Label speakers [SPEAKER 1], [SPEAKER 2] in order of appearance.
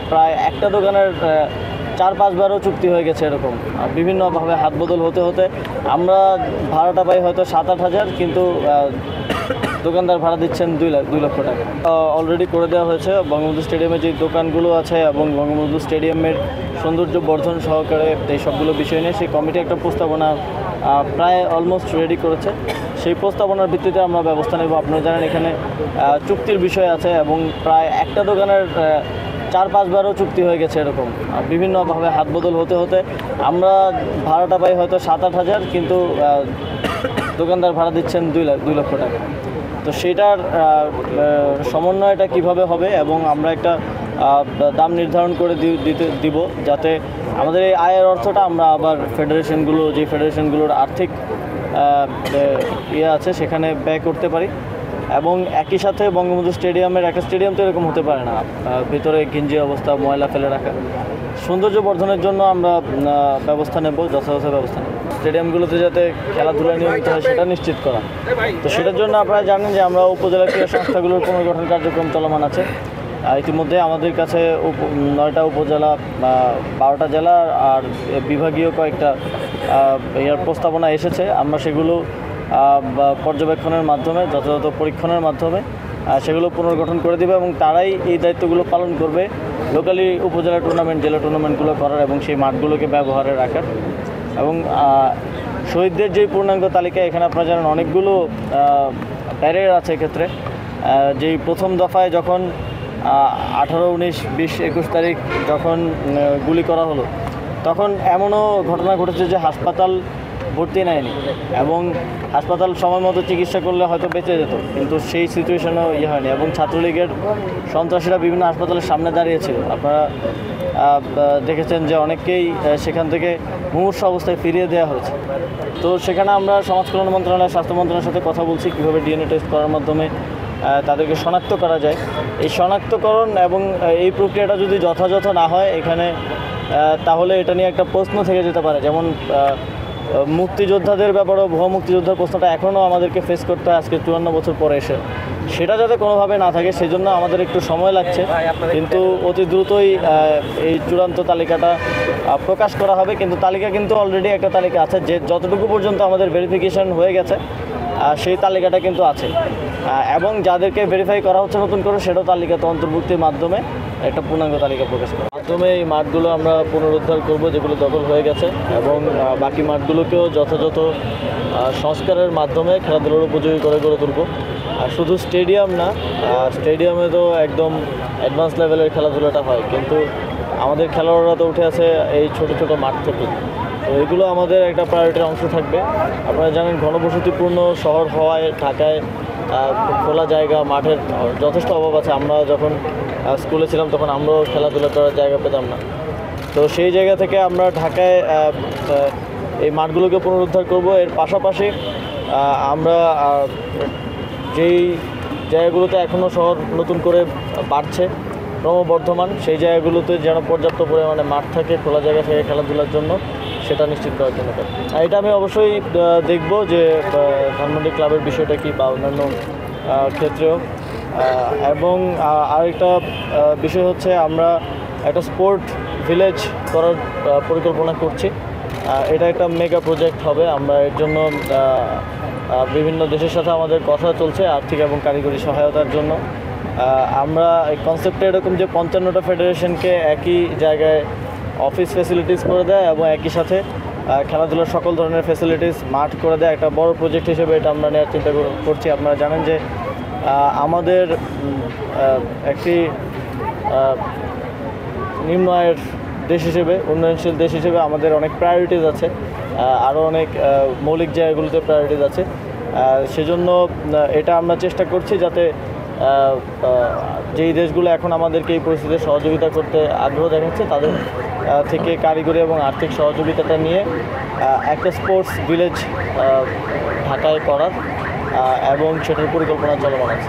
[SPEAKER 1] প্রায় একটা দোকানের 4-5 বারও চুক্তি হয়ে গেছে এরকম বিভিন্নভাবে হাত বদল হতে হতে আমরা ভাড়াটা পাই হয়তো 7-8 হাজার, কিন্তু দোকানদার ভাড়া দিচ্ছেন 2 লক্ষ টাকা। অলরেডি করে দেওয়া হয়েছে বঙ্গবন্ধু স্টেডিয়ামে যে দোকানগুলো আছে এবং বঙ্গবন্ধু স্টেডিয়ামের সৌন্দর্য বর্ধন সহকারে এই সবগুলো বিষয় নিয়ে সেই কমিটি একটা প্রস্তাবনা প্রায় অলমোস্ট রেডি করেছে। সেই প্রস্তাবনার ভিত্তিতে আমরা ব্যবস্থা নেব। আপনারা জানেন এখানে চুক্তির বিষয় আছে এবং প্রায় একটা দোকানের 4-5 বারও চুক্তি হয়ে গেছে এরকম বিভিন্নভাবে হাত বদল হতে হতে আমরা ভাড়াটা পাই হয়তো 7-8 হাজার, কিন্তু দোকানদার ভাড়া দিচ্ছেন 2 লক্ষ টাকা। তো সেটার সমন্বয়টা কিভাবে হবে এবং আমরা একটা দাম নির্ধারণ করে দিব যাতে আমাদের এই আয়ের অর্থটা আমরা আবার যে ফেডারেশনগুলোর আর্থিক আছে সেখানে ব্যয় করতে পারি। এবং একই সাথে বঙ্গবন্ধু স্টেডিয়ামের একটা স্টেডিয়াম তো এরকম হতে পারে না, ভিতরে ঘিঞ্জি অবস্থা, ময়লা ফেলে রাখা। সৌন্দর্য বর্ধনের জন্য আমরা ব্যবস্থা নেব, যথাযথ ব্যবস্থা নেব। স্টেডিয়ামগুলোতে যাতে খেলাধুলা নিয়মিত হয় সেটা নিশ্চিত করা। তো সেটার জন্য আপনারা জানেন যে আমরা উপজেলা ক্রীড়া সংস্থাগুলোর পুনর্গঠন কার্যক্রম চলমান আছে। ইতিমধ্যে আমাদের কাছে 9টা উপজেলা, 12টা জেলা আর বিভাগীয় কয়েকটা প্রস্তাবনা এসেছে। আমরা সেগুলো পর্যবেক্ষণের মাধ্যমে, যথাযথ পরীক্ষণের মাধ্যমে সেগুলো পুনর্গঠন করে দেবে এবং তারাই এই দায়িত্বগুলো পালন করবে লোকালি উপজেলা টুর্নামেন্ট, জেলা টুর্নামেন্টগুলো করার এবং সেই মাঠগুলোকে ব্যবহারে রাখার। এবং শহীদদের যেই পূর্ণাঙ্গ তালিকা, এখানে আপনারা জানেন অনেকগুলো ব্যারিয়ার আছে এক্ষেত্রে। যেই প্রথম দফায় যখন 18, 19, 20, 21 তারিখ যখন গুলি করা হলো, তখন এমনও ঘটনা ঘটেছে যে হাসপাতাল ভর্তি নেয়নি এবং হাসপাতাল সময় মতো চিকিৎসা করলে হয়তো বেঁচে যেত, কিন্তু সেই সিচুয়েশনও হয়নি। এবং ছাত্রলীগের সন্ত্রাসীরা বিভিন্ন হাসপাতালের সামনে দাঁড়িয়েছিল। আপনারা দেখেছেন যে অনেককেই সেখান থেকে মুমূর্ষু অবস্থায় ফিরিয়ে দেওয়া হয়েছে। তো সেখানে আমরা সমাজ কল্যাণ মন্ত্রণালয়, স্বাস্থ্য মন্ত্রণালয়ের সাথে কথা বলছি কীভাবে ডিএনএ টেস্ট করার মাধ্যমে তাদেরকে শনাক্ত করা যায়। এই শনাক্তকরণ এবং এই প্রক্রিয়াটা যদি যথাযথ না হয় এখানে, তাহলে এটা নিয়ে একটা প্রশ্ন থেকে যেতে পারে। যেমন মুক্তিযোদ্ধাদের ব্যাপারেও ভুয়া মুক্তিযোদ্ধার প্রশ্নটা এখনও আমাদেরকে ফেস করতে হয় আজকে 54 বছর পরে এসে। সেটা যাতে কোনোভাবে না থাকে সেজন্য আমাদের একটু সময় লাগছে, কিন্তু অতি দ্রুতই এই চূড়ান্ত তালিকাটা প্রকাশ করা হবে। কিন্তু তালিকা কিন্তু অলরেডি একটা তালিকা আছে, যে যতটুকু পর্যন্ত আমাদের ভেরিফিকেশন হয়ে গেছে সেই তালিকাটা কিন্তু আছে। এবং যাদেরকে ভেরিফাই করা হচ্ছে নতুন করে, সেটাও তালিকাতে অন্তর্ভুক্তির মাধ্যমে একটা পূর্ণাঙ্গ তালিকা প্রকাশ করার মাধ্যমে এই মাঠগুলো আমরা পুনরুদ্ধার করব যেগুলো দখল হয়ে গেছে, এবং বাকি মাঠগুলোকেও যথাযথ সংস্কারের মাধ্যমে খেলাধুলার উপযোগী করে গড়ে তুলব। আর শুধু স্টেডিয়াম না, স্টেডিয়ামে তো একদম অ্যাডভান্স লেভেলের খেলাধুলাটা হয়, কিন্তু আমাদের খেলোয়াড়রা তো উঠে আছে এই ছোট ছোট মাঠ থেকে। তো এগুলো আমাদের একটা প্রায়োরিটির অংশ থাকবে। আপনারা জানেন ঘনবসতিপূর্ণ শহর হওয়ায় ঢাকায় খোলা জায়গা, মাঠের যথেষ্ট অভাব আছে। আমরা যখন স্কুলে ছিলাম তখন আমরাও খেলাধুলা করার জায়গা পেতাম না। তো সেই জায়গা থেকে আমরা ঢাকায় এই মাঠগুলোকে পুনরুদ্ধার করব। এর পাশাপাশি আমরা যেই জায়গাগুলোতে এখনও শহর নতুন করে বাড়ছে, ক্রমবর্ধমান, সেই জায়গাগুলোতে যেন পর্যাপ্ত পরিমাণে মাঠ থাকে, খোলা জায়গা থাকে খেলাধুলার জন্য, সেটা নিশ্চিত করার জন্য। এটা আমি অবশ্যই দেখব যে ধানমন্ডি ক্লাবের বিষয়টা কি বা অন্যান্য ক্ষেত্রেও। এবং আরেকটা বিষয় হচ্ছে আমরা একটা স্পোর্ট ভিলেজ করার পরিকল্পনা করছি। এটা একটা মেগা প্রজেক্ট হবে। আমরা এর জন্য বিভিন্ন দেশের সাথে আমাদের কথা চলছে আর্থিক এবং কারিগরি সহায়তার জন্য। আমরা এই কনসেপ্টটা এরকম যে 55টা ফেডারেশনকে একই জায়গায় অফিস ফ্যাসিলিটিস করে দেয় এবং একই সাথে খেলাধুলার সকল ধরনের ফ্যাসিলিটিস মাঠ করে দেয়। একটা বড় প্রজেক্ট হিসেবে এটা আমরা নেওয়ার চিন্তা করছি। আপনারা জানেন যে আমাদের একটি নিম্ন আয়ের দেশ হিসেবে, উন্নয়নশীল দেশ হিসেবে আমাদের অনেক প্রায়োরিটিস আছে, আরও অনেক মৌলিক জায়গাগুলোতে প্রায়োরিটিস আছে। সেজন্য এটা আমরা চেষ্টা করছি যাতে যেই দেশগুলো এখন আমাদেরকে এই পরিস্থিতিতে সহযোগিতা করতে আগ্রহ দেখাচ্ছে তাদের থেকে কারিগরি এবং আর্থিক সহযোগিতাটা নিয়ে একটা স্পোর্টস ভিলেজ ঢাকায় করার এবং সেটার পরিকল্পনা চলমান আছে।